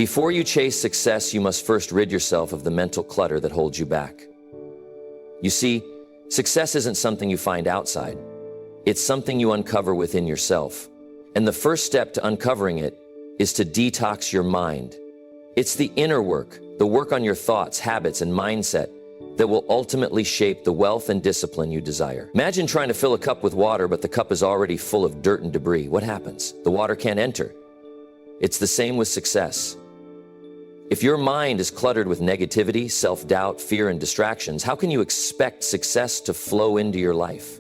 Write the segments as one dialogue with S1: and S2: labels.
S1: Before you chase success, you must first rid yourself of the mental clutter that holds you back. You see, success isn't something you find outside. It's something you uncover within yourself. And the first step to uncovering it is to detox your mind. It's the inner work, the work on your thoughts, habits, and mindset that will ultimately shape the wealth and discipline you desire. Imagine trying to fill a cup with water, but the cup is already full of dirt and debris. What happens? The water can't enter. It's the same with success. If your mind is cluttered with negativity, self-doubt, fear, and distractions, how can you expect success to flow into your life?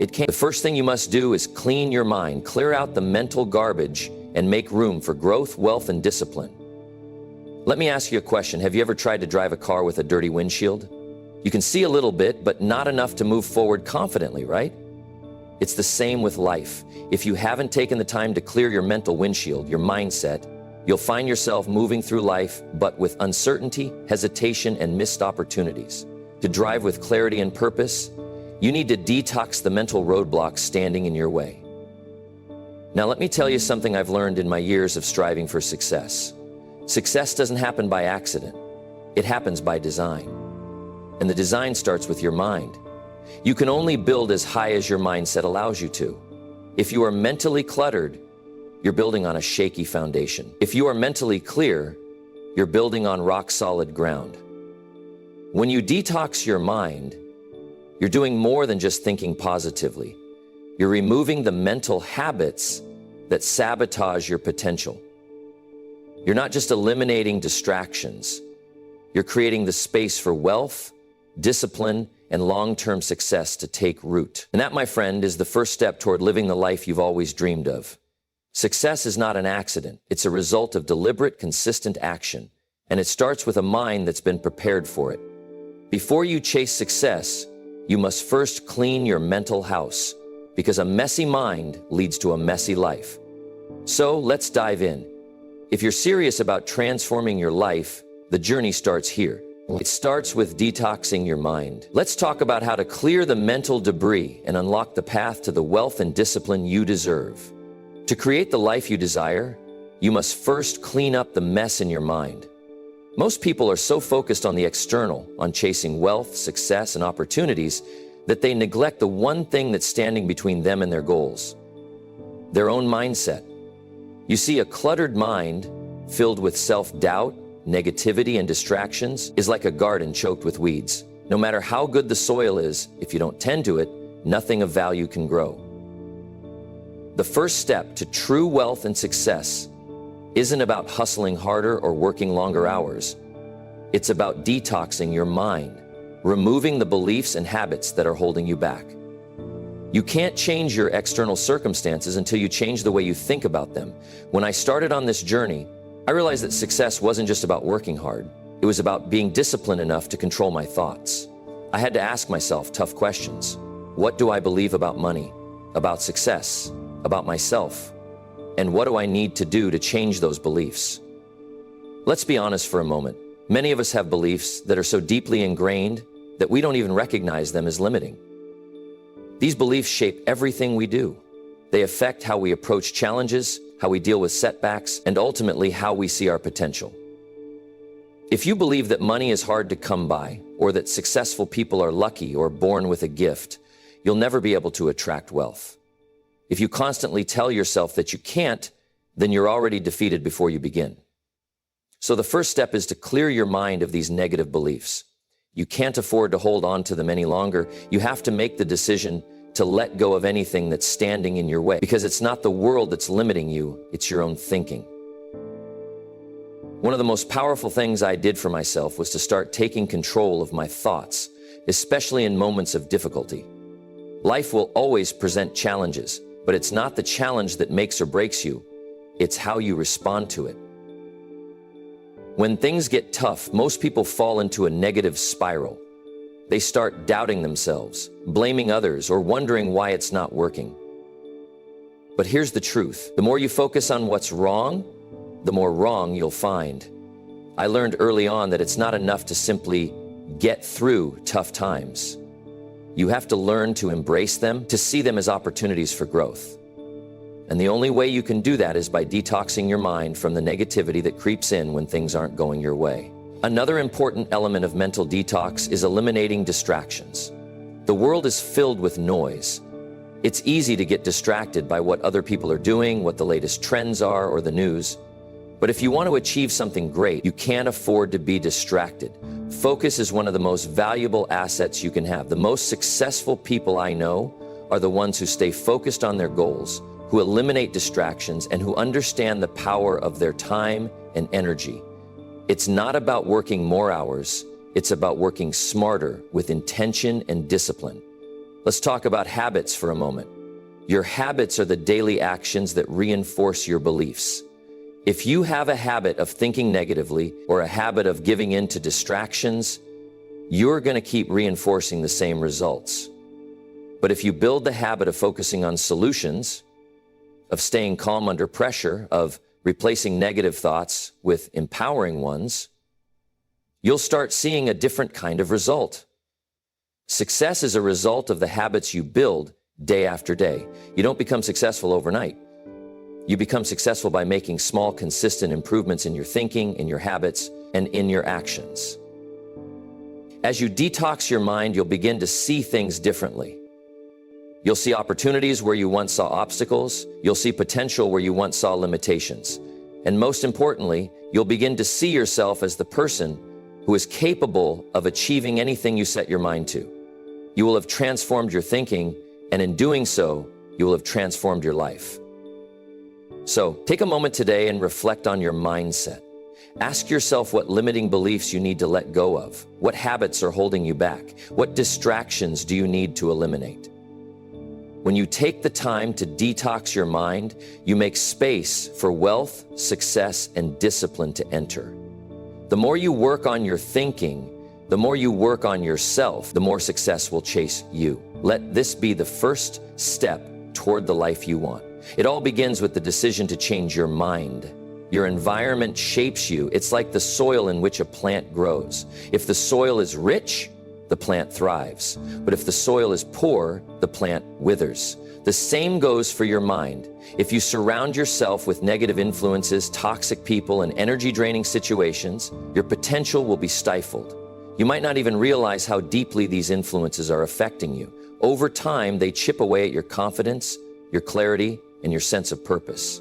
S1: It can't. The first thing you must do is clean your mind, clear out the mental garbage, and make room for growth, wealth, and discipline. Let me ask you a question. Have you ever tried to drive a car with a dirty windshield? You can see a little bit, but not enough to move forward confidently, right? It's the same with life. If you haven't taken the time to clear your mental windshield, your mindset, you'll find yourself moving through life, but with uncertainty, hesitation, and missed opportunities. To drive with clarity and purpose, you need to detox the mental roadblocks standing in your way. Now, let me tell you something I've learned in my years of striving for success. Success doesn't happen by accident. It happens by design. And the design starts with your mind. You can only build as high as your mindset allows you to. If you are mentally cluttered, you're building on a shaky foundation. If you are mentally clear, you're building on rock-solid ground. When you detox your mind, you're doing more than just thinking positively. You're removing the mental habits that sabotage your potential. You're not just eliminating distractions. You're creating the space for wealth, discipline, and long-term success to take root. And that, my friend, is the first step toward living the life you've always dreamed of. Success is not an accident. It's a result of deliberate, consistent action. And it starts with a mind that's been prepared for it. Before you chase success, you must first clean your mental house, because a messy mind leads to a messy life. So let's dive in. If you're serious about transforming your life, the journey starts here. It starts with detoxing your mind. Let's talk about how to clear the mental debris and unlock the path to the wealth and discipline you deserve. To create the life you desire, you must first clean up the mess in your mind. Most people are so focused on the external, on chasing wealth, success, and opportunities, that they neglect the one thing that's standing between them and their goals: their own mindset. You see, a cluttered mind filled with self-doubt, negativity, and distractions is like a garden choked with weeds. No matter how good the soil is, if you don't tend to it, nothing of value can grow. The first step to true wealth and success isn't about hustling harder or working longer hours. It's about detoxing your mind, removing the beliefs and habits that are holding you back. You can't change your external circumstances until you change the way you think about them. When I started on this journey, I realized that success wasn't just about working hard. It was about being disciplined enough to control my thoughts. I had to ask myself tough questions. What do I believe about money, about success, about myself? And what do I need to do to change those beliefs? Let's be honest for a moment. Many of us have beliefs that are so deeply ingrained that we don't even recognize them as limiting. These beliefs shape everything we do. They affect how we approach challenges, how we deal with setbacks, and ultimately how we see our potential. If you believe that money is hard to come by, or that successful people are lucky or born with a gift, you'll never be able to attract wealth. If you constantly tell yourself that you can't, then you're already defeated before you begin. So the first step is to clear your mind of these negative beliefs. You can't afford to hold on to them any longer. You have to make the decision to let go of anything that's standing in your way, because it's not the world that's limiting you, it's your own thinking. One of the most powerful things I did for myself was to start taking control of my thoughts, especially in moments of difficulty. Life will always present challenges, but it's not the challenge that makes or breaks you, it's how you respond to it. When things get tough, most people fall into a negative spiral. They start doubting themselves, blaming others, or wondering why it's not working. But here's the truth. The more you focus on what's wrong, the more wrong you'll find. I learned early on that it's not enough to simply get through tough times. You have to learn to embrace them, to see them as opportunities for growth. And the only way you can do that is by detoxing your mind from the negativity that creeps in when things aren't going your way. Another important element of mental detox is eliminating distractions. The world is filled with noise. It's easy to get distracted by what other people are doing, what the latest trends are, or the news. But if you want to achieve something great, you can't afford to be distracted. Focus is one of the most valuable assets you can have. The most successful people I know are the ones who stay focused on their goals, who eliminate distractions, and who understand the power of their time and energy. It's not about working more hours, it's about working smarter with intention and discipline. Let's talk about habits for a moment. Your habits are the daily actions that reinforce your beliefs. If you have a habit of thinking negatively or a habit of giving in to distractions, you're going to keep reinforcing the same results. But if you build the habit of focusing on solutions, of staying calm under pressure, of replacing negative thoughts with empowering ones, you'll start seeing a different kind of result. Success is a result of the habits you build day after day. You don't become successful overnight. You become successful by making small, consistent improvements in your thinking, in your habits, and in your actions. As you detox your mind, you'll begin to see things differently. You'll see opportunities where you once saw obstacles. You'll see potential where you once saw limitations. And most importantly, you'll begin to see yourself as the person who is capable of achieving anything you set your mind to. You will have transformed your thinking, and in doing so, you will have transformed your life. So, take a moment today and reflect on your mindset. Ask yourself what limiting beliefs you need to let go of. What habits are holding you back? What distractions do you need to eliminate? When you take the time to detox your mind, you make space for wealth, success, and discipline to enter. The more you work on your thinking, the more you work on yourself, the more success will chase you. Let this be the first step toward the life you want. It all begins with the decision to change your mind. Your environment shapes you. It's like the soil in which a plant grows. If the soil is rich, the plant thrives. But if the soil is poor, the plant withers. The same goes for your mind. If you surround yourself with negative influences, toxic people, and energy-draining situations, your potential will be stifled. You might not even realize how deeply these influences are affecting you. Over time, they chip away at your confidence, your clarity, and your sense of purpose.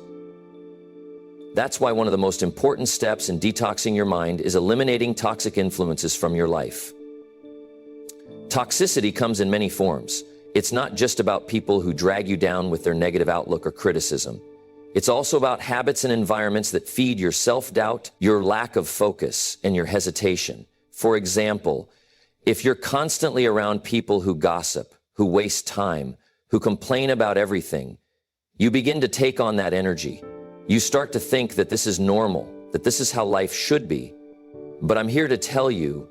S1: That's why one of the most important steps in detoxing your mind is eliminating toxic influences from your life. Toxicity comes in many forms. It's not just about people who drag you down with their negative outlook or criticism. It's also about habits and environments that feed your self-doubt, your lack of focus, and your hesitation. For example, if you're constantly around people who gossip, who waste time, who complain about everything, you begin to take on that energy. You start to think that this is normal, that this is how life should be. But I'm here to tell you,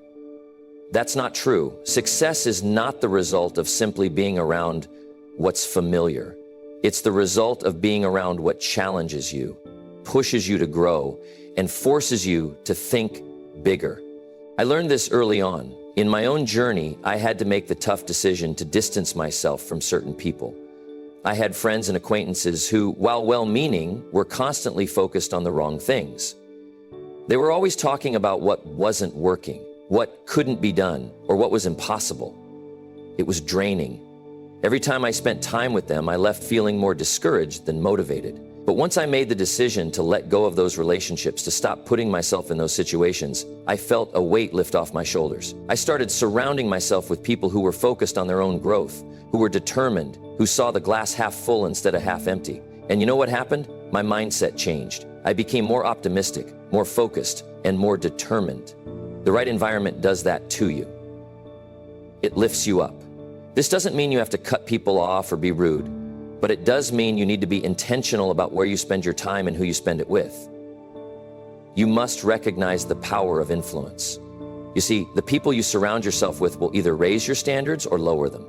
S1: that's not true. Success is not the result of simply being around what's familiar. It's the result of being around what challenges you, pushes you to grow, and forces you to think bigger. I learned this early on. In my own journey, I had to make the tough decision to distance myself from certain people. I had friends and acquaintances who, while well-meaning, were constantly focused on the wrong things. They were always talking about what wasn't working, what couldn't be done, or what was impossible. It was draining. Every time I spent time with them, I left feeling more discouraged than motivated. But once I made the decision to let go of those relationships, to stop putting myself in those situations, I felt a weight lift off my shoulders. I started surrounding myself with people who were focused on their own growth, who were determined, who saw the glass half full instead of half empty. And you know what happened? My mindset changed. I became more optimistic, more focused, and more determined. The right environment does that to you. It lifts you up. This doesn't mean you have to cut people off or be rude, but it does mean you need to be intentional about where you spend your time and who you spend it with. You must recognize the power of influence. You see, the people you surround yourself with will either raise your standards or lower them.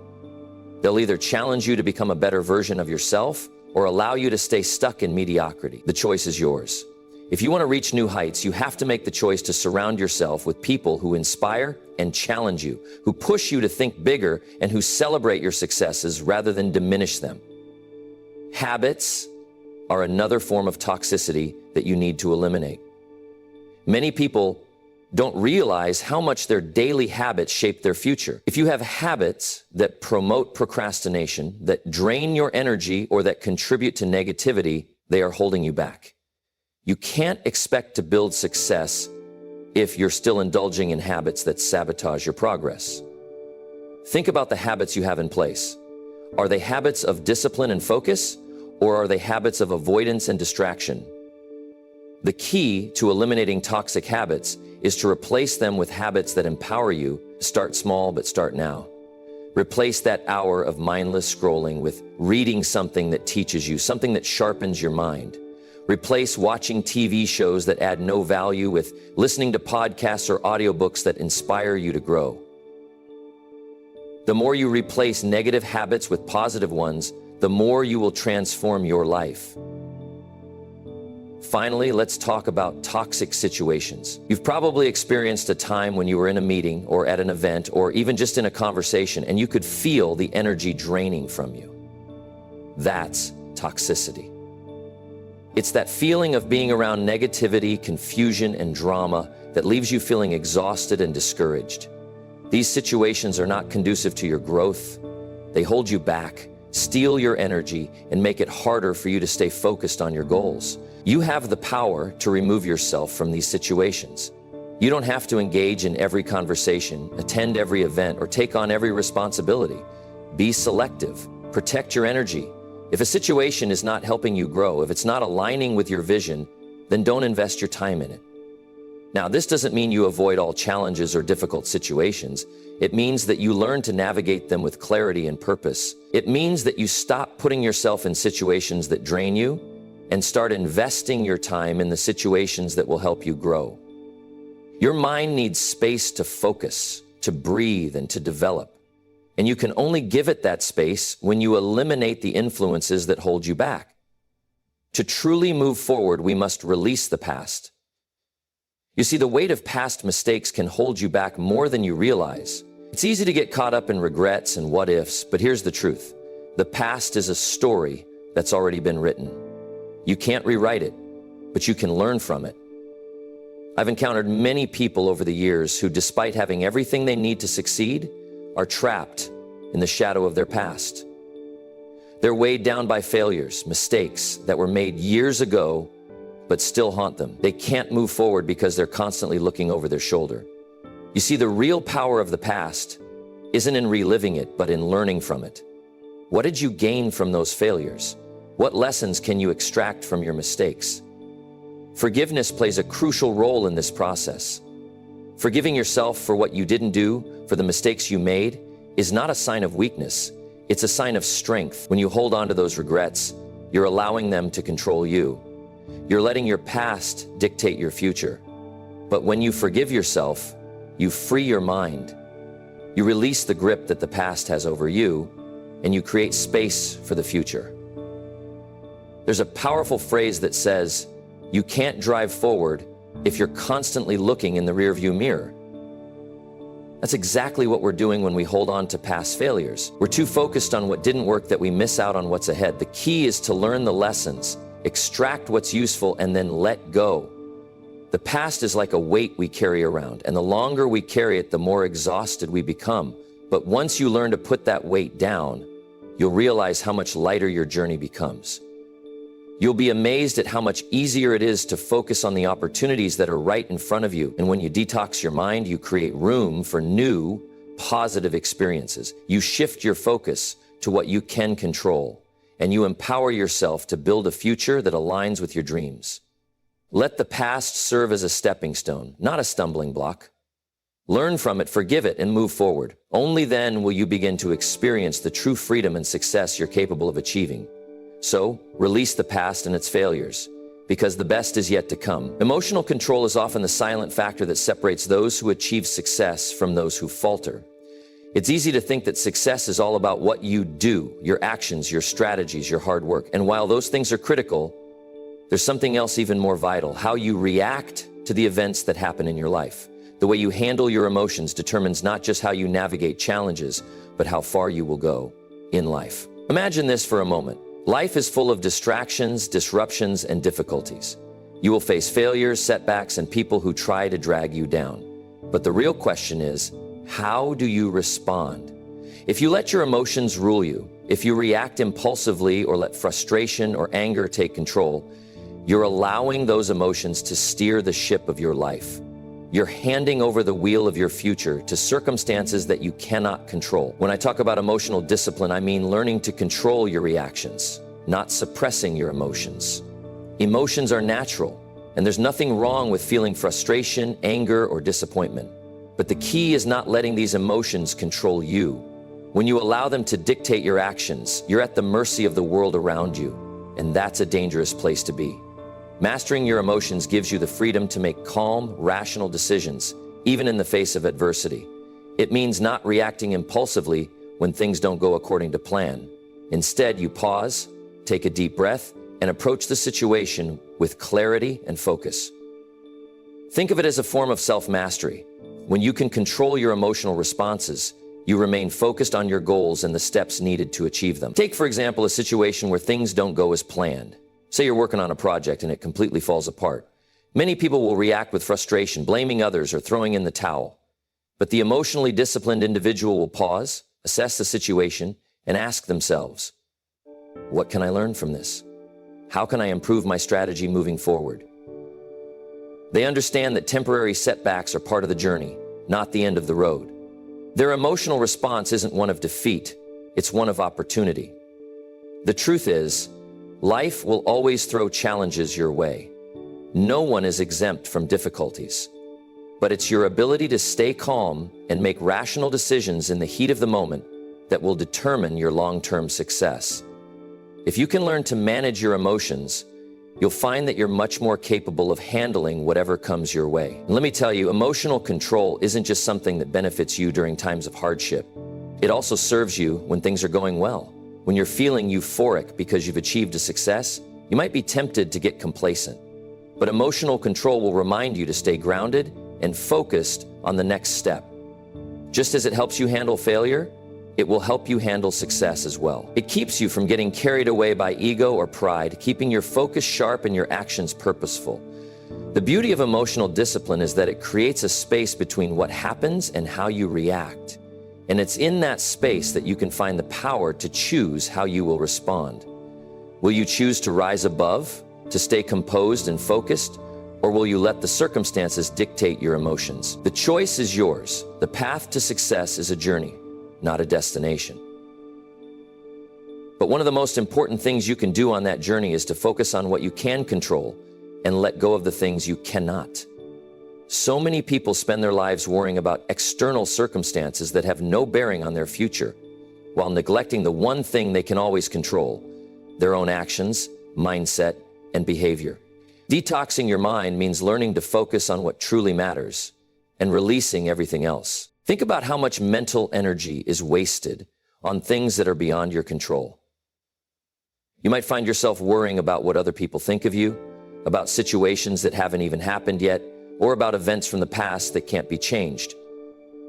S1: They'll either challenge you to become a better version of yourself or allow you to stay stuck in mediocrity. The choice is yours. If you want to reach new heights, you have to make the choice to surround yourself with people who inspire and challenge you, who push you to think bigger, and who celebrate your successes rather than diminish them. Habits, are another form of toxicity that you need to eliminate. Many people don't realize how much their daily habits shape their future. If you have habits that promote procrastination, that drain your energy, or that contribute to negativity, they are holding you back. You can't expect to build success if you're still indulging in habits that sabotage your progress. Think about the habits you have in place. Are they habits of discipline and focus, or are they habits of avoidance and distraction? The key to eliminating toxic habits is to replace them with habits that empower you. Start small, but start now. Replace that hour of mindless scrolling with reading something that teaches you, something that sharpens your mind. Replace watching TV shows that add no value with listening to podcasts or audiobooks that inspire you to grow. The more you replace negative habits with positive ones, the more you will transform your life. Finally, let's talk about toxic situations. You've probably experienced a time when you were in a meeting or at an event or even just in a conversation and you could feel the energy draining from you. That's toxicity. It's that feeling of being around negativity, confusion, and drama that leaves you feeling exhausted and discouraged. These situations are not conducive to your growth. They hold you back, steal your energy, and make it harder for you to stay focused on your goals. You have the power to remove yourself from these situations. You don't have to engage in every conversation, attend every event, or take on every responsibility. Be selective. Protect your energy. If a situation is not helping you grow, if it's not aligning with your vision, then don't invest your time in it. Now, this doesn't mean you avoid all challenges or difficult situations. It means that you learn to navigate them with clarity and purpose. It means that you stop putting yourself in situations that drain you and start investing your time in the situations that will help you grow. Your mind needs space to focus, to breathe, and to develop. And you can only give it that space when you eliminate the influences that hold you back. To truly move forward, we must release the past. You see, the weight of past mistakes can hold you back more than you realize. It's easy to get caught up in regrets and what ifs, but here's the truth. The past is a story that's already been written. You can't rewrite it, but you can learn from it. I've encountered many people over the years who, despite having everything they need to succeed, are trapped in the shadow of their past. They're weighed down by failures, mistakes that were made years ago, but still haunt them. They can't move forward because they're constantly looking over their shoulder. You see, the real power of the past isn't in reliving it, but in learning from it. What did you gain from those failures? What lessons can you extract from your mistakes? Forgiveness plays a crucial role in this process. Forgiving yourself for what you didn't do, for the mistakes you made, is not a sign of weakness. It's a sign of strength. When you hold on to those regrets, you're allowing them to control you. You're letting your past dictate your future. But when you forgive yourself, you free your mind. You release the grip that the past has over you, and you create space for the future. There's a powerful phrase that says, you can't drive forward if you're constantly looking in the rearview mirror. That's exactly what we're doing when we hold on to past failures. We're too focused on what didn't work that we miss out on what's ahead. The key is to learn the lessons, extract what's useful, and then let go. The past is like a weight we carry around, and the longer we carry it, the more exhausted we become. But once you learn to put that weight down, you'll realize how much lighter your journey becomes. You'll be amazed at how much easier it is to focus on the opportunities that are right in front of you. And when you detox your mind, you create room for new, positive experiences. You shift your focus to what you can control, and you empower yourself to build a future that aligns with your dreams. Let the past serve as a stepping stone, not a stumbling block. Learn from it, forgive it, and move forward. Only then will you begin to experience the true freedom and success you're capable of achieving. So, release the past and its failures, because the best is yet to come. Emotional control is often the silent factor that separates those who achieve success from those who falter. It's easy to think that success is all about what you do, your actions, your strategies, your hard work. And while those things are critical, there's something else even more vital: how you react to the events that happen in your life. The way you handle your emotions determines not just how you navigate challenges, but how far you will go in life. Imagine this for a moment. Life is full of distractions, disruptions, and difficulties. You will face failures, setbacks, and people who try to drag you down. But the real question is, how do you respond? If you let your emotions rule you, if you react impulsively or let frustration or anger take control, you're allowing those emotions to steer the ship of your life. You're handing over the wheel of your future to circumstances that you cannot control. When I talk about emotional discipline, I mean learning to control your reactions, not suppressing your emotions. Emotions are natural, and there's nothing wrong with feeling frustration, anger, or disappointment. But the key is not letting these emotions control you. When you allow them to dictate your actions, you're at the mercy of the world around you, and that's a dangerous place to be. Mastering your emotions gives you the freedom to make calm, rational decisions, even in the face of adversity. It means not reacting impulsively when things don't go according to plan. Instead, you pause, take a deep breath, and approach the situation with clarity and focus. Think of it as a form of self-mastery. When you can control your emotional responses, you remain focused on your goals and the steps needed to achieve them. Take, for example, a situation where things don't go as planned. Say you're working on a project and it completely falls apart. Many people will react with frustration, blaming others or throwing in the towel. But the emotionally disciplined individual will pause, assess the situation, and ask themselves, what can I learn from this? How can I improve my strategy moving forward? They understand that temporary setbacks are part of the journey, not the end of the road. Their emotional response isn't one of defeat, it's one of opportunity. The truth is, life will always throw challenges your way. No one is exempt from difficulties. But it's your ability to stay calm and make rational decisions in the heat of the moment that will determine your long-term success. If you can learn to manage your emotions, you'll find that you're much more capable of handling whatever comes your way. And let me tell you, emotional control isn't just something that benefits you during times of hardship. It also serves you when things are going well. When you're feeling euphoric because you've achieved a success, you might be tempted to get complacent. But emotional control will remind you to stay grounded and focused on the next step. Just as it helps you handle failure, it will help you handle success as well. It keeps you from getting carried away by ego or pride, keeping your focus sharp and your actions purposeful. The beauty of emotional discipline is that it creates a space between what happens and how you react. And it's in that space that you can find the power to choose how you will respond. Will you choose to rise above, to stay composed and focused, or will you let the circumstances dictate your emotions? The choice is yours. The path to success is a journey, not a destination. But one of the most important things you can do on that journey is to focus on what you can control and let go of the things you cannot. So many people spend their lives worrying about external circumstances that have no bearing on their future, while neglecting the one thing they can always control: their own actions, mindset, and behavior. Detoxing your mind means learning to focus on what truly matters and releasing everything else. Think about how much mental energy is wasted on things that are beyond your control. You might find yourself worrying about what other people think of you, about situations that haven't even happened yet, or about events from the past that can't be changed.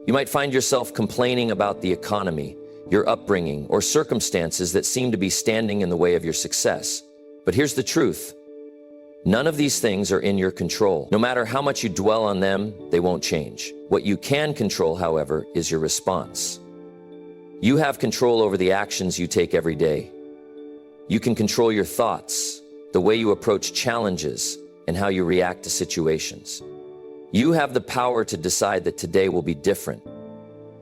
S1: You might find yourself complaining about the economy, your upbringing, or circumstances that seem to be standing in the way of your success. But here's the truth. None of these things are in your control. No matter how much you dwell on them, they won't change. What you can control, however, is your response. You have control over the actions you take every day. You can control your thoughts, the way you approach challenges, and how you react to situations. You have the power to decide that today will be different.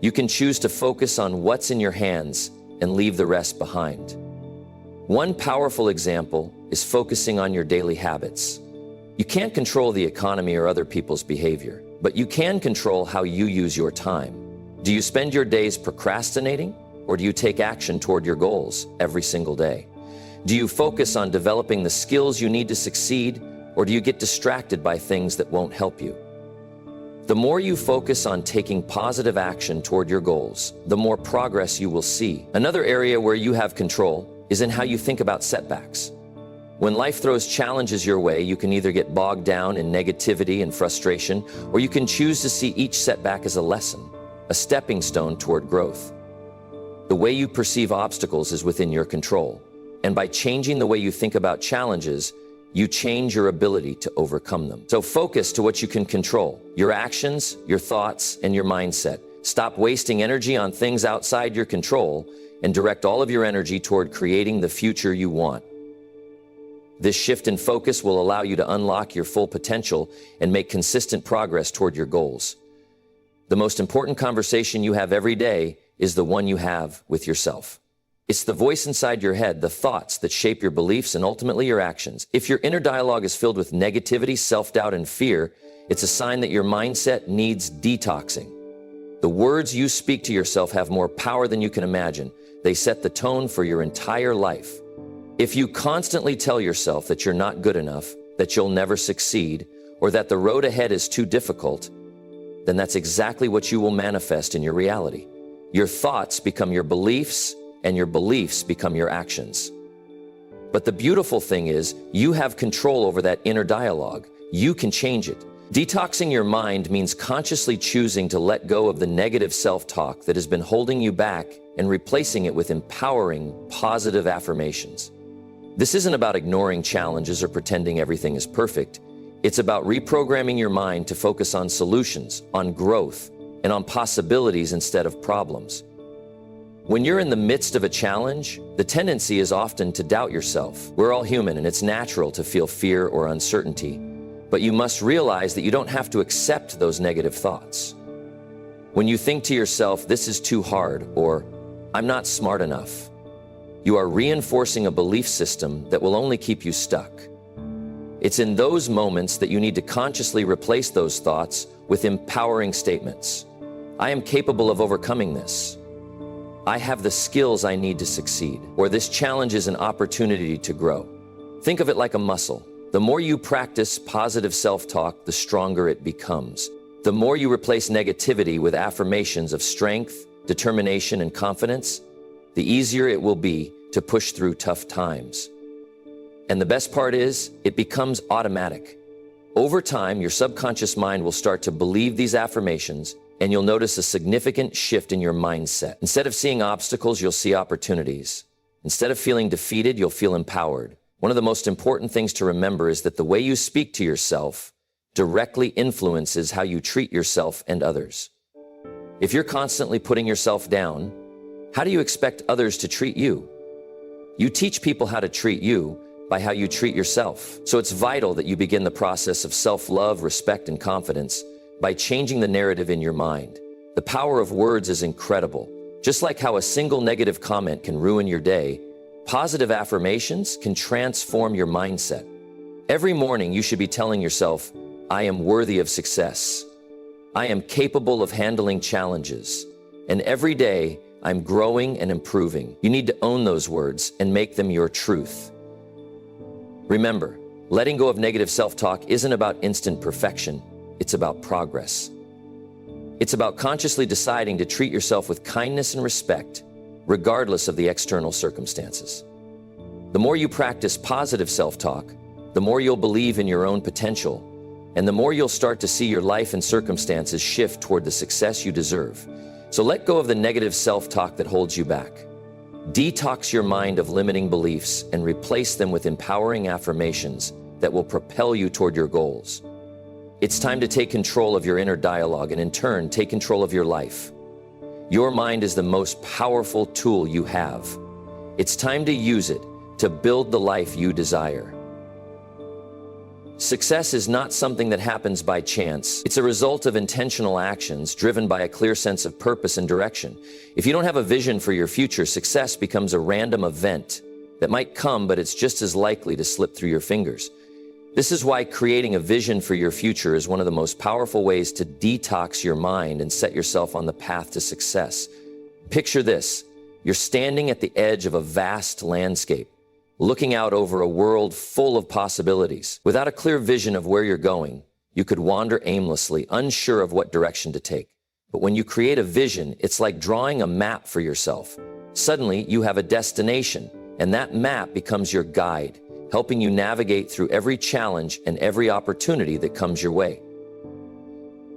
S1: You can choose to focus on what's in your hands and leave the rest behind. One powerful example is focusing on your daily habits. You can't control the economy or other people's behavior, but you can control how you use your time. Do you spend your days procrastinating, or do you take action toward your goals every single day? Do you focus on developing the skills you need to succeed, or do you get distracted by things that won't help you? The more you focus on taking positive action toward your goals, the more progress you will see. Another area where you have control is in how you think about setbacks. When life throws challenges your way, you can either get bogged down in negativity and frustration, or you can choose to see each setback as a lesson, a stepping stone toward growth. The way you perceive obstacles is within your control. And by changing the way you think about challenges, you change your ability to overcome them. So focus to what you can control: your actions, your thoughts, and your mindset. Stop wasting energy on things outside your control and direct all of your energy toward creating the future you want. This shift in focus will allow you to unlock your full potential and make consistent progress toward your goals. The most important conversation you have every day is the one you have with yourself. It's the voice inside your head, the thoughts that shape your beliefs and ultimately your actions. If your inner dialogue is filled with negativity, self-doubt, and fear, it's a sign that your mindset needs detoxing. The words you speak to yourself have more power than you can imagine. They set the tone for your entire life. If you constantly tell yourself that you're not good enough, that you'll never succeed, or that the road ahead is too difficult, then that's exactly what you will manifest in your reality. Your thoughts become your beliefs, and your beliefs become your actions. But the beautiful thing is, you have control over that inner dialogue. You can change it. Detoxing your mind means consciously choosing to let go of the negative self-talk that has been holding you back and replacing it with empowering, positive affirmations. This isn't about ignoring challenges or pretending everything is perfect. It's about reprogramming your mind to focus on solutions, on growth, and on possibilities instead of problems. When you're in the midst of a challenge, the tendency is often to doubt yourself. We're all human, and it's natural to feel fear or uncertainty. But you must realize that you don't have to accept those negative thoughts. When you think to yourself, "This is too hard," or "I'm not smart enough," you are reinforcing a belief system that will only keep you stuck. It's in those moments that you need to consciously replace those thoughts with empowering statements. "I am capable of overcoming this." "I have the skills I need to succeed," or "This challenge is an opportunity to grow." Think of it like a muscle. The more you practice positive self-talk, the stronger it becomes. The more you replace negativity with affirmations of strength, determination, and confidence, the easier it will be to push through tough times. And the best part is, it becomes automatic. Over time, your subconscious mind will start to believe these affirmations, and you'll notice a significant shift in your mindset. Instead of seeing obstacles, you'll see opportunities. Instead of feeling defeated, you'll feel empowered. One of the most important things to remember is that the way you speak to yourself directly influences how you treat yourself and others. If you're constantly putting yourself down, how do you expect others to treat you? You teach people how to treat you by how you treat yourself. So it's vital that you begin the process of self-love, respect, and confidence by changing the narrative in your mind. The power of words is incredible. Just like how a single negative comment can ruin your day, positive affirmations can transform your mindset. Every morning, you should be telling yourself, "I am worthy of success. I am capable of handling challenges. And every day, I'm growing and improving." You need to own those words and make them your truth. Remember, letting go of negative self-talk isn't about instant perfection. It's about progress. It's about consciously deciding to treat yourself with kindness and respect, regardless of the external circumstances. The more you practice positive self-talk, the more you'll believe in your own potential, and the more you'll start to see your life and circumstances shift toward the success you deserve. So let go of the negative self-talk that holds you back. Detox your mind of limiting beliefs and replace them with empowering affirmations that will propel you toward your goals. It's time to take control of your inner dialogue and in turn, take control of your life. Your mind is the most powerful tool you have. It's time to use it to build the life you desire. Success is not something that happens by chance. It's a result of intentional actions driven by a clear sense of purpose and direction. If you don't have a vision for your future, success becomes a random event that might come, but it's just as likely to slip through your fingers. This is why creating a vision for your future is one of the most powerful ways to detox your mind and set yourself on the path to success. Picture this: you're standing at the edge of a vast landscape, looking out over a world full of possibilities. Without a clear vision of where you're going, you could wander aimlessly, unsure of what direction to take. But when you create a vision, it's like drawing a map for yourself. Suddenly, you have a destination, and that map becomes your guide, helping you navigate through every challenge and every opportunity that comes your way.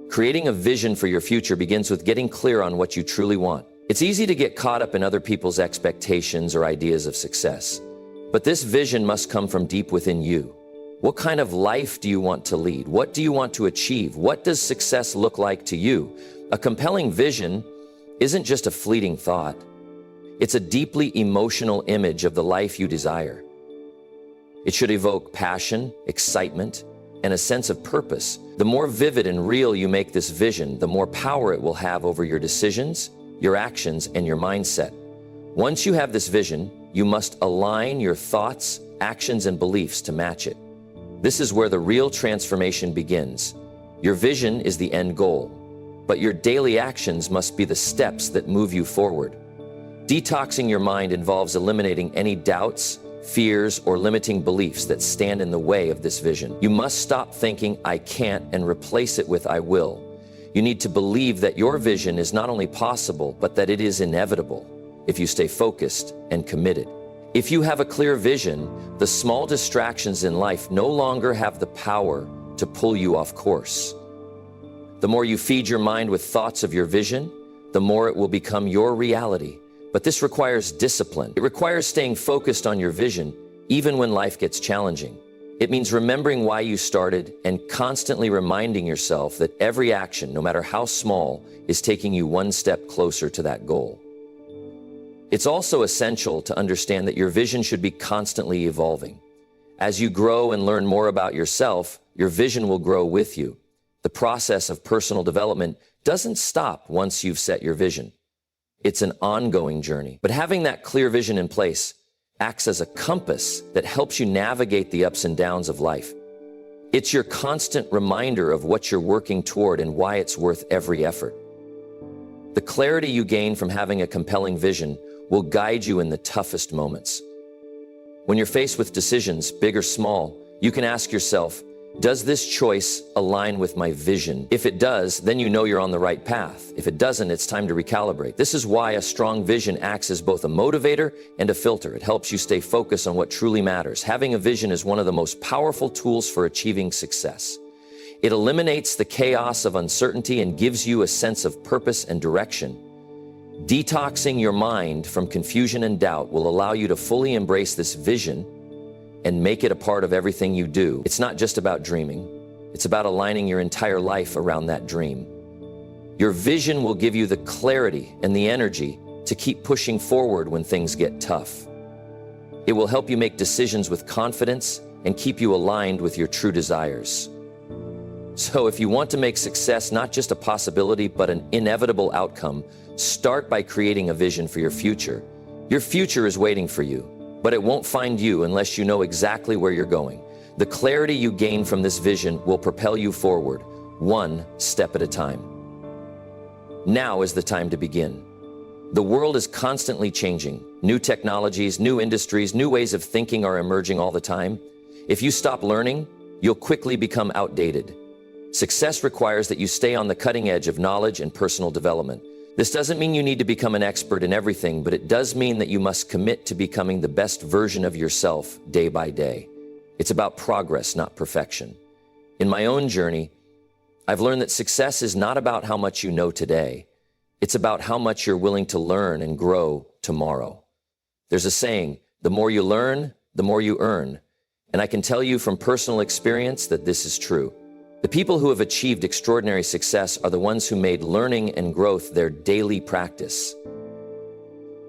S1: Creating a vision for your future begins with getting clear on what you truly want. It's easy to get caught up in other people's expectations or ideas of success. But this vision must come from deep within you. What kind of life do you want to lead? What do you want to achieve? What does success look like to you? A compelling vision isn't just a fleeting thought. It's a deeply emotional image of the life you desire. It should evoke passion, excitement, and a sense of purpose. The more vivid and real you make this vision, the more power it will have over your decisions, your actions, and your mindset. Once you have this vision, you must align your thoughts, actions, and beliefs to match it. This is where the real transformation begins. Your vision is the end goal, but your daily actions must be the steps that move you forward. Detoxing your mind involves eliminating any doubts, fears, or limiting beliefs that stand in the way of this vision. You must stop thinking, "I can't," and replace it with "I will." You need to believe that your vision is not only possible, but that it is inevitable if you stay focused and committed. If you have a clear vision, the small distractions in life no longer have the power to pull you off course. The more you feed your mind with thoughts of your vision, the more it will become your reality. But this requires discipline. It requires staying focused on your vision, even when life gets challenging. It means remembering why you started and constantly reminding yourself that every action, no matter how small, is taking you one step closer to that goal. It's also essential to understand that your vision should be constantly evolving. As you grow and learn more about yourself, your vision will grow with you. The process of personal development doesn't stop once you've set your vision. It's an ongoing journey. But having that clear vision in place acts as a compass that helps you navigate the ups and downs of life. It's your constant reminder of what you're working toward and why it's worth every effort. The clarity you gain from having a compelling vision will guide you in the toughest moments. When you're faced with decisions, big or small, you can ask yourself, does this choice align with my vision? If it does, then you know you're on the right path. If it doesn't, it's time to recalibrate. This is why a strong vision acts as both a motivator and a filter. It helps you stay focused on what truly matters. Having a vision is one of the most powerful tools for achieving success. It eliminates the chaos of uncertainty and gives you a sense of purpose and direction. Detoxing your mind from confusion and doubt will allow you to fully embrace this vision and make it a part of everything you do. It's not just about dreaming. It's about aligning your entire life around that dream. Your vision will give you the clarity and the energy to keep pushing forward when things get tough. It will help you make decisions with confidence and keep you aligned with your true desires. So if you want to make success not just a possibility, but an inevitable outcome, start by creating a vision for your future. Your future is waiting for you, but it won't find you unless you know exactly where you're going. The clarity you gain from this vision will propel you forward, one step at a time. Now is the time to begin. The world is constantly changing. New technologies, new industries, new ways of thinking are emerging all the time. If you stop learning, you'll quickly become outdated. Success requires that you stay on the cutting edge of knowledge and personal development. This doesn't mean you need to become an expert in everything, but it does mean that you must commit to becoming the best version of yourself day by day. It's about progress, not perfection. In my own journey, I've learned that success is not about how much you know today. It's about how much you're willing to learn and grow tomorrow. There's a saying, the more you learn, the more you earn. And I can tell you from personal experience that this is true. The people who have achieved extraordinary success are the ones who made learning and growth their daily practice.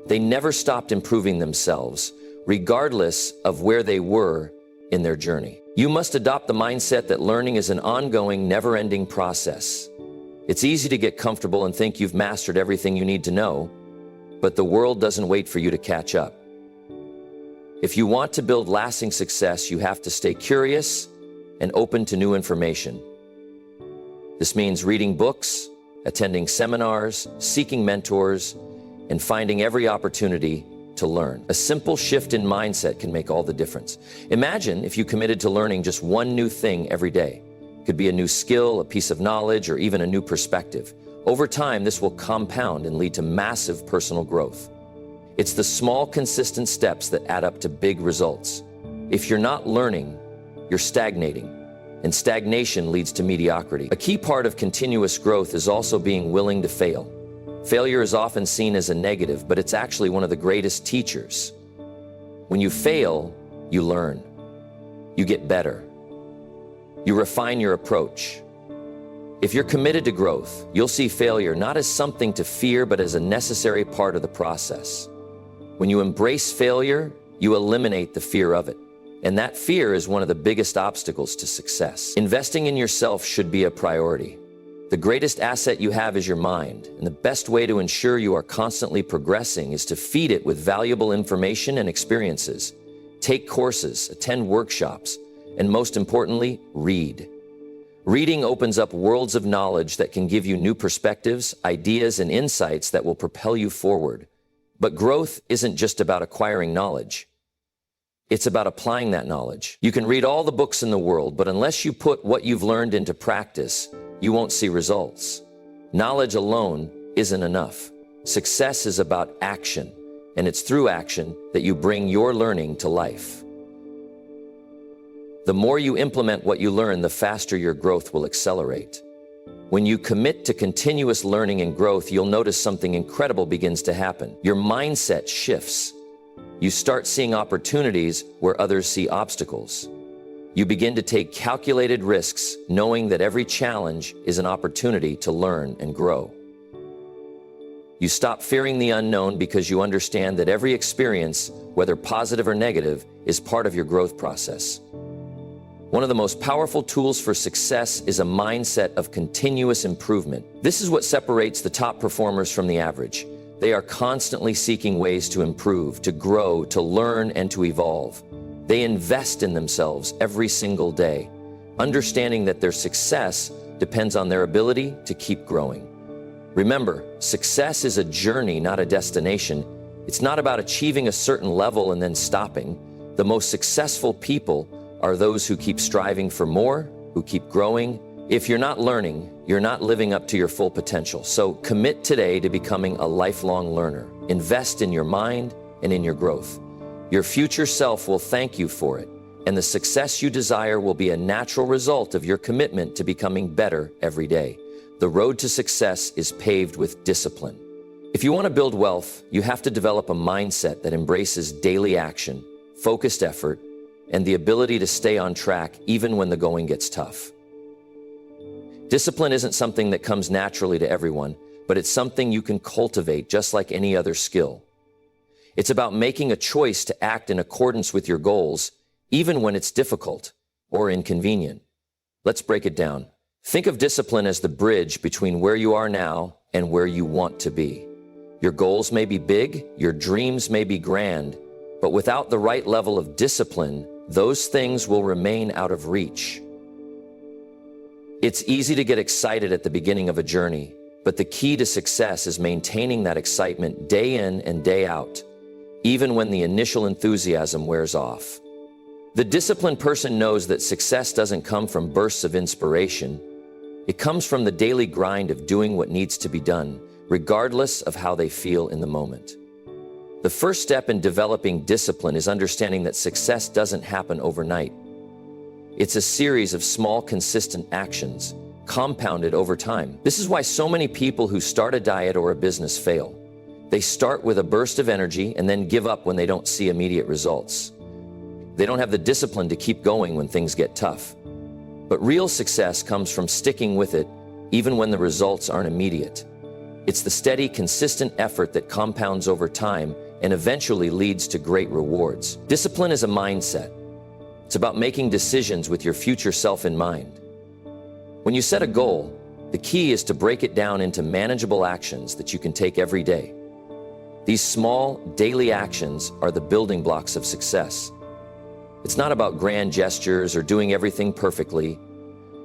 S1: They never stopped improving themselves, regardless of where they were in their journey. You must adopt the mindset that learning is an ongoing, never-ending process. It's easy to get comfortable and think you've mastered everything you need to know, but the world doesn't wait for you to catch up. If you want to build lasting success, you have to stay curious and open to new information. This means reading books, attending seminars, seeking mentors, and finding every opportunity to learn. A simple shift in mindset can make all the difference. Imagine if you committed to learning just one new thing every day. It could be a new skill, a piece of knowledge, or even a new perspective. Over time, this will compound and lead to massive personal growth. It's the small, consistent steps that add up to big results. If you're not learning, you're stagnating, and stagnation leads to mediocrity. A key part of continuous growth is also being willing to fail. Failure is often seen as a negative, but it's actually one of the greatest teachers. When you fail, you learn. You get better. You refine your approach. If you're committed to growth, you'll see failure not as something to fear, but as a necessary part of the process. When you embrace failure, you eliminate the fear of it. And that fear is one of the biggest obstacles to success. Investing in yourself should be a priority. The greatest asset you have is your mind, and the best way to ensure you are constantly progressing is to feed it with valuable information and experiences. Take courses, attend workshops, and most importantly, read. Reading opens up worlds of knowledge that can give you new perspectives, ideas, and insights that will propel you forward. But growth isn't just about acquiring knowledge. It's about applying that knowledge. You can read all the books in the world, but unless you put what you've learned into practice, you won't see results. Knowledge alone isn't enough. Success is about action, and it's through action that you bring your learning to life. The more you implement what you learn, the faster your growth will accelerate. When you commit to continuous learning and growth, you'll notice something incredible begins to happen. Your mindset shifts. You start seeing opportunities where others see obstacles. You begin to take calculated risks, knowing that every challenge is an opportunity to learn and grow. You stop fearing the unknown because you understand that every experience, whether positive or negative, is part of your growth process. One of the most powerful tools for success is a mindset of continuous improvement. This is what separates the top performers from the average. They are constantly seeking ways to improve, to grow, to learn, and to evolve. They invest in themselves every single day, understanding that their success depends on their ability to keep growing. Remember, success is a journey, not a destination. It's not about achieving a certain level and then stopping. The most successful people are those who keep striving for more, who keep growing. If you're not learning, you're not living up to your full potential. So commit today to becoming a lifelong learner. Invest in your mind and in your growth. Your future self will thank you for it, and the success you desire will be a natural result of your commitment to becoming better every day. The road to success is paved with discipline. If you want to build wealth, you have to develop a mindset that embraces daily action, focused effort, and the ability to stay on track even when the going gets tough. Discipline isn't something that comes naturally to everyone, but it's something you can cultivate just like any other skill. It's about making a choice to act in accordance with your goals, even when it's difficult or inconvenient. Let's break it down. Think of discipline as the bridge between where you are now and where you want to be. Your goals may be big, your dreams may be grand, but without the right level of discipline, those things will remain out of reach. It's easy to get excited at the beginning of a journey, but the key to success is maintaining that excitement day in and day out, even when the initial enthusiasm wears off. The disciplined person knows that success doesn't come from bursts of inspiration. It comes from the daily grind of doing what needs to be done, regardless of how they feel in the moment. The first step in developing discipline is understanding that success doesn't happen overnight. It's a series of small, consistent actions, compounded over time. This is why so many people who start a diet or a business fail. They start with a burst of energy and then give up when they don't see immediate results. They don't have the discipline to keep going when things get tough. But real success comes from sticking with it, even when the results aren't immediate. It's the steady, consistent effort that compounds over time and eventually leads to great rewards. Discipline is a mindset. It's about making decisions with your future self in mind. When you set a goal, the key is to break it down into manageable actions that you can take every day. These small, daily actions are the building blocks of success. It's not about grand gestures or doing everything perfectly.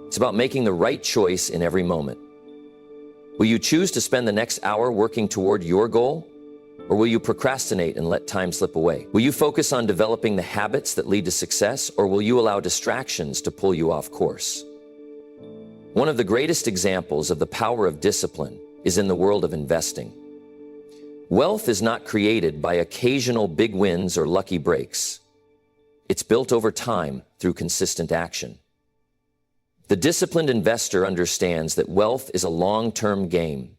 S1: It's about making the right choice in every moment. Will you choose to spend the next hour working toward your goal? Or will you procrastinate and let time slip away? Will you focus on developing the habits that lead to success, or will you allow distractions to pull you off course? One of the greatest examples of the power of discipline is in the world of investing. Wealth is not created by occasional big wins or lucky breaks. It's built over time through consistent action. The disciplined investor understands that wealth is a long-term game.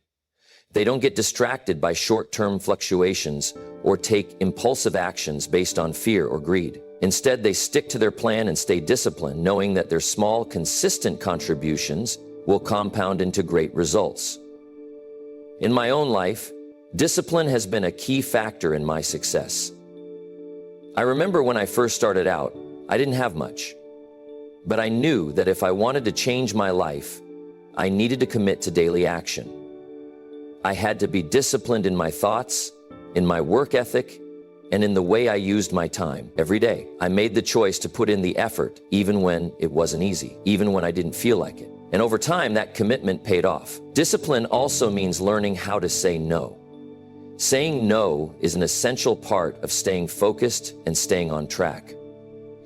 S1: They don't get distracted by short-term fluctuations or take impulsive actions based on fear or greed. Instead, they stick to their plan and stay disciplined, knowing that their small, consistent contributions will compound into great results. In my own life, discipline has been a key factor in my success. I remember when I first started out, I didn't have much. But I knew that if I wanted to change my life, I needed to commit to daily action. I had to be disciplined in my thoughts, in my work ethic, and in the way I used my time. Every day, I made the choice to put in the effort, even when it wasn't easy, even when I didn't feel like it. And over time, that commitment paid off. Discipline also means learning how to say no. Saying no is an essential part of staying focused and staying on track.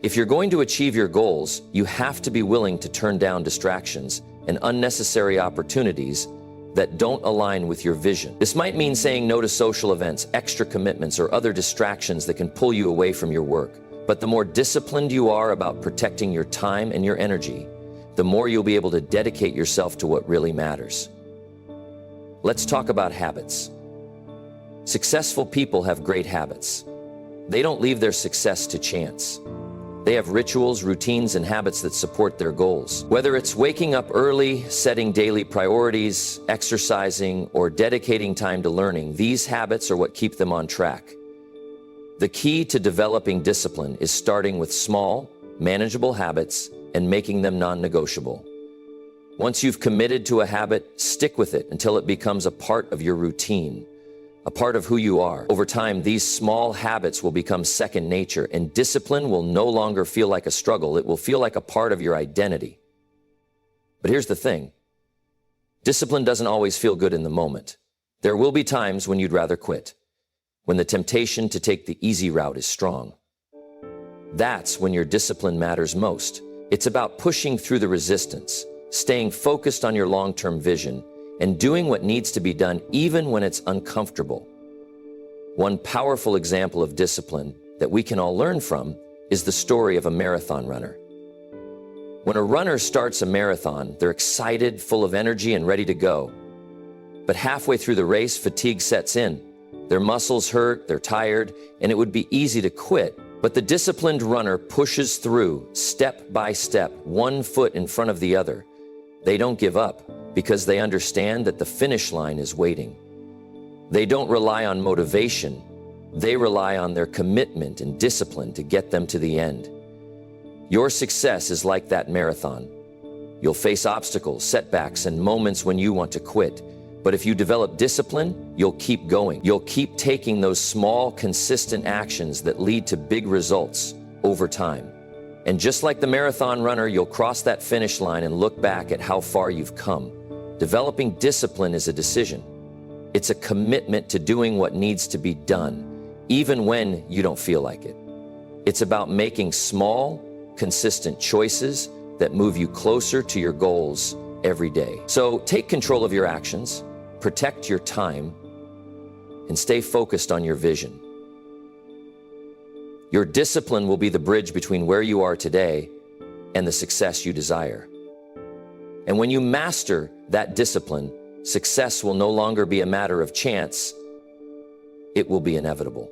S1: If you're going to achieve your goals, you have to be willing to turn down distractions and unnecessary opportunities that don't align with your vision. This might mean saying no to social events, extra commitments, or other distractions that can pull you away from your work. But the more disciplined you are about protecting your time and your energy, the more you'll be able to dedicate yourself to what really matters. Let's talk about habits. Successful people have great habits. They don't leave their success to chance. They have rituals, routines, and habits that support their goals. Whether it's waking up early, setting daily priorities, exercising, or dedicating time to learning, these habits are what keep them on track. The key to developing discipline is starting with small, manageable habits and making them non-negotiable. Once you've committed to a habit, stick with it until it becomes a part of your routine, a part of who you are. Over time, these small habits will become second nature, and discipline will no longer feel like a struggle. It will feel like a part of your identity. But here's the thing. Discipline doesn't always feel good in the moment. There will be times when you'd rather quit, when the temptation to take the easy route is strong. That's when your discipline matters most. It's about pushing through the resistance, staying focused on your long-term vision, and doing what needs to be done even when it's uncomfortable. One powerful example of discipline that we can all learn from is the story of a marathon runner. When a runner starts a marathon, they're excited, full of energy, and ready to go. But halfway through the race, fatigue sets in. Their muscles hurt, they're tired, and it would be easy to quit. But the disciplined runner pushes through, step by step, one foot in front of the other. They don't give up, because they understand that the finish line is waiting. They don't rely on motivation. They rely on their commitment and discipline to get them to the end. Your success is like that marathon. You'll face obstacles, setbacks, and moments when you want to quit. But if you develop discipline, you'll keep going. You'll keep taking those small, consistent actions that lead to big results over time. And just like the marathon runner, you'll cross that finish line and look back at how far you've come. Developing discipline is a decision. It's a commitment to doing what needs to be done, even when you don't feel like it. It's about making small, consistent choices that move you closer to your goals every day. So take control of your actions, protect your time, and stay focused on your vision. Your discipline will be the bridge between where you are today and the success you desire. And when you master that discipline, success will no longer be a matter of chance. It will be inevitable.